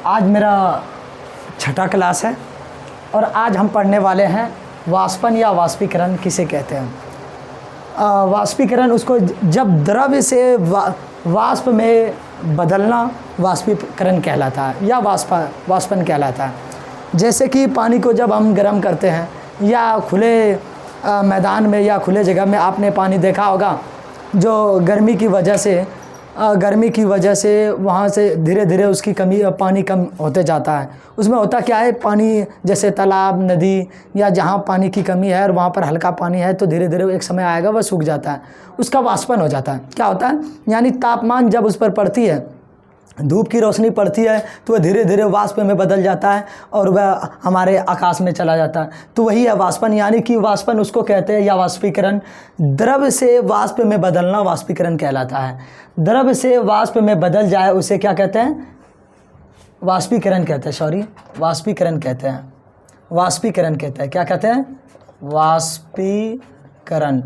आज मेरा छठा क्लास है और आज हम पढ़ने वाले हैं वाष्पन या वाष्पीकरण किसे कहते हैं। वाष्पीकरण उसको जब द्रव्य से वाष्प में बदलना वाष्पीकरण कहलाता है या वाष्पन कहलाता है। जैसे कि पानी को जब हम गर्म करते हैं या खुले मैदान में या खुले जगह में आपने पानी देखा होगा, जो गर्मी की वजह से वहाँ से धीरे धीरे उसकी पानी कम होते जाता है। उसमें होता क्या है, पानी जैसे तालाब, नदी या जहाँ पानी की कमी है और वहाँ पर हल्का पानी है तो धीरे धीरे एक समय आएगा वह सूख जाता है, उसका वाष्पन हो जाता है। क्या होता है, यानी तापमान जब उस पर पड़ती है, धूप की रोशनी पड़ती है तो वह धीरे धीरे वाष्प में बदल जाता है और वह हमारे आकाश में चला जाता है। तो वही है वाष्पन, यानी कि वाष्पन उसको कहते हैं या वाष्पीकरण। द्रव्य से वाष्प में बदलना वाष्पीकरण कहलाता है। द्रव्य से वाष्प में बदल जाए उसे क्या कहते हैं, वाष्पीकरण कहते हैं। वाष्पीकरण कहते हैं। वाष्पीकरण कहते हैं, क्या कहते हैं, वाष्पीकरण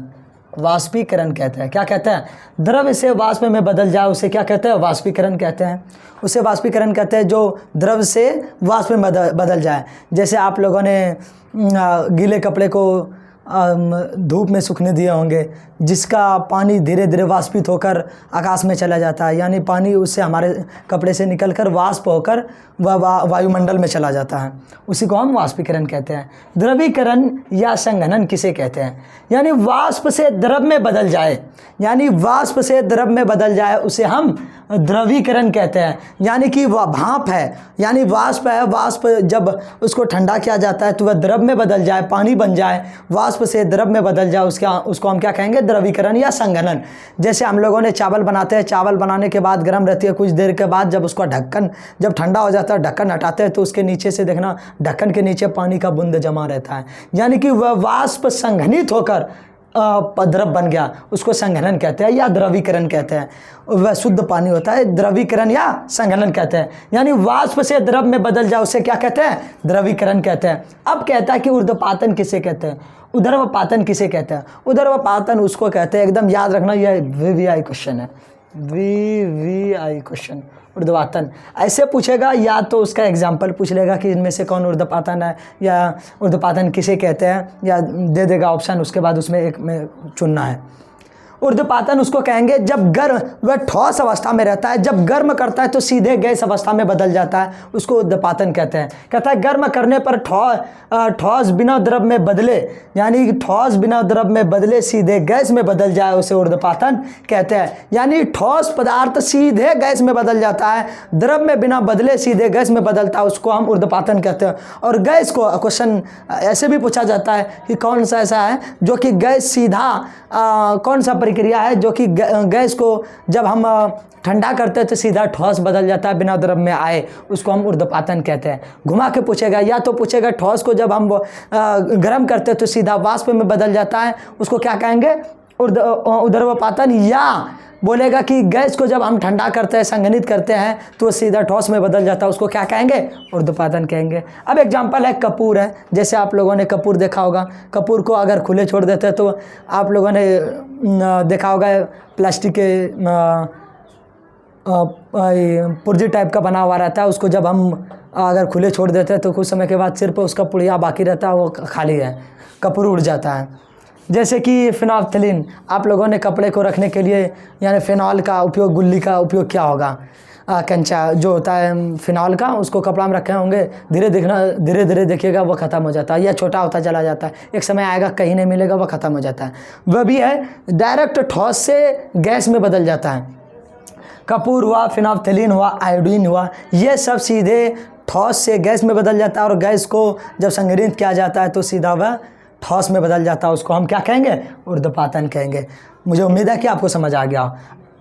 कहते हैं। क्या कहते हैं, द्रव्य से वाष्प में बदल जाए उसे क्या कहते हैं, वाष्पीकरण कहते हैं। उसे वाष्पीकरण कहते हैं जो द्रव्य से वाष्प में बदल जाए। जैसे आप लोगों ने गीले कपड़े को धूप में सूखने दिए होंगे, जिसका पानी धीरे धीरे वाष्पित होकर आकाश में चला जाता है, यानी पानी उससे हमारे कपड़े से निकलकर वाष्प होकर वह वायुमंडल में चला जाता है। उसी को हम वाष्पीकरण कहते हैं। द्रवीकरण या संघनन किसे कहते हैं, यानी वाष्प से द्रव में बदल जाए, उसे हम द्रवीकरण कहते हैं। यानी कि वह भाप है, यानी वाष्प है, वाष्प जब उसको ठंडा किया जाता है तो वह द्रव में बदल जाए, पानी बन जाए, वाष्प से द्रव में बदल जाए, उसको हम क्या कहेंगे, द्रवीकरण या संघनन। जैसे हम लोगों ने चावल बनाते हैं, चावल बनाने के बाद गर्म रहती है, कुछ देर के बाद जब उसका ढक्कन जब ठंडा हो जाता है, ढक्कन हटाते हैं तो उसके नीचे से देखना, ढक्कन के नीचे पानी का बूंद जमा रहता है, यानी कि वह वाष्प संघनित होकर द्रव बन गया, उसको संघनन कहते हैं या द्रवीकरण कहते हैं। वह शुद्ध पानी होता है, द्रवीकरण या संघनन कहते हैं। यानी वाष्प से द्रव में बदल जाए उसे क्या कहते हैं, द्रवीकरण कहते हैं। अब कहता है कि ऊर्ध्वपातन किसे कहते हैं, ऊर्ध्वपातन किसे कहते हैं। ऊर्ध्वपातन उसको कहते हैं, एकदम याद रखना, यह वीवीआई क्वेश्चन है, वीवीआई क्वेश्चन। ऊर्ध्वपातन ऐसे पूछेगा, या तो उसका एग्जाम्पल पूछ लेगा कि इनमें से कौन ऊर्ध्वपातन है या ऊर्ध्वपातन किसे कहते हैं, या दे देगा ऑप्शन, उसके बाद उसमें एक में चुनना है। ऊर्ध्वपातन उसको कहेंगे जब गर्म वह ठोस अवस्था में रहता है, जब गर्म करता है तो सीधे गैस अवस्था में बदल जाता है, उसको ऊर्ध्वपातन कहते हैं। कहता है गर्म करने पर ठोस बिना द्रव में बदले, यानी ठोस बिना द्रव में बदले सीधे गैस में बदल जाए, उसे ऊर्ध्वपातन कहते हैं। यानी ठोस पदार्थ सीधे गैस में बदल जाता है, द्रव में बिना बदले सीधे गैस में बदलता है, उसको हम ऊर्ध्वपातन कहते हैं। और गैस को क्वेश्चन ऐसे भी पूछा जाता है कि कौन सा ऐसा है जो कि गैस सीधा कौन सा प्रक्रिया है जो कि गैस को जब हम ठंडा करते हैं तो सीधा ठोस बदल जाता है बिना द्रव में आए, उसको हम ऊर्ध्वपातन कहते हैं। घुमा के पूछेगा, या तो पूछेगा ठोस को जब हम गर्म करते हैं तो सीधा वाष्प में बदल जाता है, उसको क्या कहेंगे, ऊर्ध्वपातन। या बोलेगा कि गैस को जब हम ठंडा करते हैं, संघनित करते हैं तो सीधा ठोस में बदल जाता है, उसको क्या कहेंगे, ऊर्ध्वपातन कहेंगे। अब एग्जांपल है कपूर है। जैसे आप लोगों ने कपूर देखा होगा, कपूर को अगर खुले छोड़ देते हैं तो आप लोगों ने देखा होगा प्लास्टिक के पुर्जी टाइप का बना हुआ रहता है, उसको जब हम अगर खुले छोड़ देते हैं तो कुछ समय के बाद सिर्फ उसका पुड़िया बाकी रहता है, वो खाली है, कपूर उड़ जाता है। जैसे कि फिनोल्फ्थलीन, आप लोगों ने कपड़े को रखने के लिए यानी फिनॉल का उपयोग, गुल्ली का उपयोग किया होगा, कंचा जो होता है फिनॉल का, उसको कपड़ा में रखे होंगे, धीरे धीरे देखिएगा वह ख़त्म हो जाता है या छोटा होता चला जाता है, एक समय आएगा कहीं नहीं मिलेगा, वह ख़त्म हो जाता है। वह भी है डायरेक्ट ठोस से गैस में बदल जाता है। कपूर हुआ, फिनोल्फ्थलीन हुआ, आयोडीन हुआ, ये सब सीधे ठोस से गैस में बदल जाता है और गैस को जब संघनित किया जाता है तो सीधा वह ठोस में बदल जाता है, उसको हम क्या कहेंगे, ऊर्ध्वपातन कहेंगे। मुझे उम्मीद है कि आपको समझ आ गया।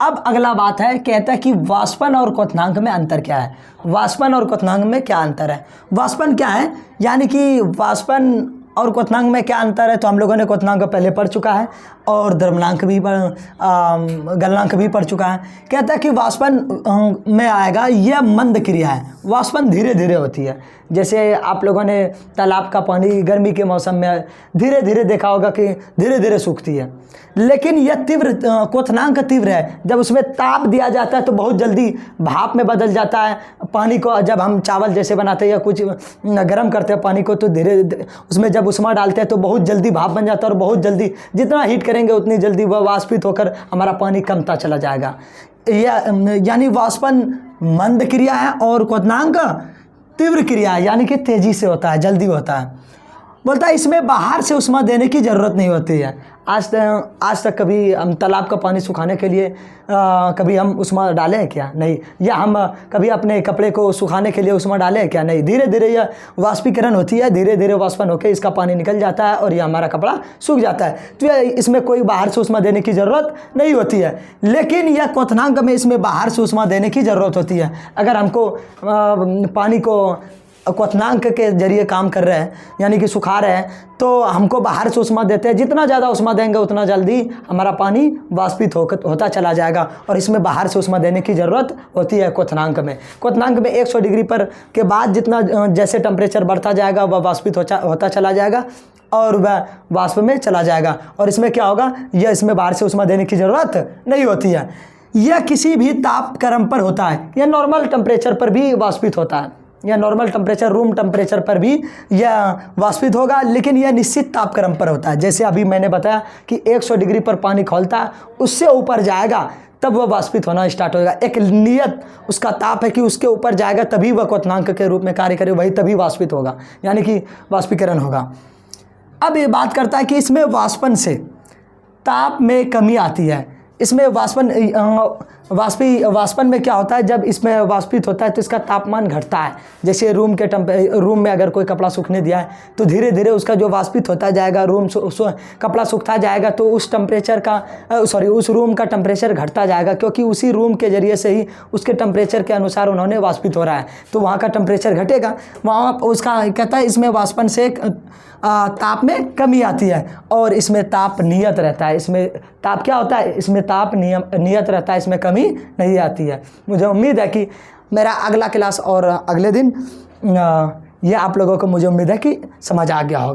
अब अगला बात है, कहता है कि वाष्पन और क्वथनांक में अंतर क्या है। वाष्पन और क्वथनांक में क्या अंतर है, वाष्पन क्या है, यानी कि वाष्पन और क्वथनांक में क्या अंतर है, तो हम लोगों ने क्वथनांक पहले पढ़ चुका है। और द्रवनांक भी गलनांक भी पढ़ चुका है। कहता है कि वाष्पन में आएगा, यह मंद क्रिया है, वाष्पन धीरे धीरे होती है। जैसे आप लोगों ने तालाब का पानी गर्मी के मौसम में धीरे धीरे देखा होगा कि धीरे धीरे सूखती है, लेकिन यह तीव्र क्वथनांक तीव्र है। जब उसमें ताप दिया जाता है तो बहुत जल्दी भाप में बदल जाता है। पानी को जब हम चावल जैसे बनाते हैं या कुछ गर्म करते हैं पानी को, तो धीरे उसमें जब उष्मा डालते हैं तो बहुत जल्दी भाप बन जाता है और बहुत जल्दी जितना हीट करेंगे उतनी जल्दी वह वाष्पित होकर हमारा पानी कमता चला जाएगा। यानी वाष्पन मंद क्रिया है और क्वथनांक तीव्र क्रिया है, यानी कि तेज़ी से होता है, जल्दी होता है। बोलता है इसमें बाहर से उष्मा देने की ज़रूरत नहीं होती है। आज तक कभी हम तालाब का पानी सुखाने के लिए कभी हम उष्मा डाले हैं क्या? नहीं। या हम कभी अपने कपड़े को सुखाने के लिए उष्मा डाले हैं क्या? नहीं। धीरे धीरे यह वाष्पीकरण होती है, धीरे धीरे वाष्पन होकर इसका पानी निकल जाता है और यह हमारा कपड़ा सूख जाता है। तो इसमें कोई बाहर से उष्मा देने की ज़रूरत नहीं होती है। लेकिन यह क्वथनांक में इसमें बाहर से उष्मा देने की ज़रूरत होती है। अगर हमको पानी को क्वथनांक के जरिए काम कर रहे हैं, यानी कि सुखा रहे हैं, तो हमको बाहर से उष्मा देते हैं। जितना ज़्यादा उष्मा देंगे उतना जल्दी हमारा पानी वाष्पित होता चला जाएगा, और इसमें बाहर से उष्मा देने की ज़रूरत होती है क्वथनांक में। क्वथनांक में 100 डिग्री पर के बाद जितना जैसे टेम्परेचर बढ़ता जाएगा वह वाष्पित होता चला जाएगा और वह वाष्प में चला जाएगा। और इसमें क्या होगा, यह इसमें बाहर से उष्मा देने की ज़रूरत नहीं होती है। यह किसी भी ताप क्रम पर होता है, यह नॉर्मल टेम्परेचर पर भी वाष्पित होता है। यह नॉर्मल टेम्परेचर रूम टेम्परेचर पर भी यह वाष्पित होगा, लेकिन यह निश्चित तापक्रम पर होता है। जैसे अभी मैंने बताया कि 100 डिग्री पर पानी खौलता है, उससे ऊपर जाएगा तब वह वाष्पित होना स्टार्ट होगा। एक नियत उसका ताप है कि उसके ऊपर जाएगा तभी वह क्वथनांक के रूप में कार्य करे, वही तभी वाष्पित होगा, यानी कि वाष्पीकरण होगा। अब ये बात करता है कि इसमें वाष्पन से ताप में कमी आती है। इसमें वाष्पन में क्या होता है, जब इसमें वाष्पित होता है तो इसका तापमान घटता है। जैसे रूम में अगर कोई कपड़ा सूखने दिया है तो धीरे धीरे उसका जो वाष्पित होता जाएगा, कपड़ा सूखता जाएगा तो उस रूम का टेम्परेचर घटता जाएगा, क्योंकि उसी रूम के जरिए से ही उसके टेम्परेचर के अनुसार उन्होंने वाष्पित हो रहा है, तो वहाँ का टेम्परेचर घटेगा। वहाँ उसका कहता है इसमें वाष्पन से ताप में कमी आती है और इसमें ताप नियत रहता है। इसमें ताप क्या होता है, इसमें ताप नियत रहता है, इसमें कमी नहीं आती है। मुझे उम्मीद है कि मेरा अगला क्लास और अगले दिन ये आप लोगों को मुझे उम्मीद है कि समझ आ गया होगा।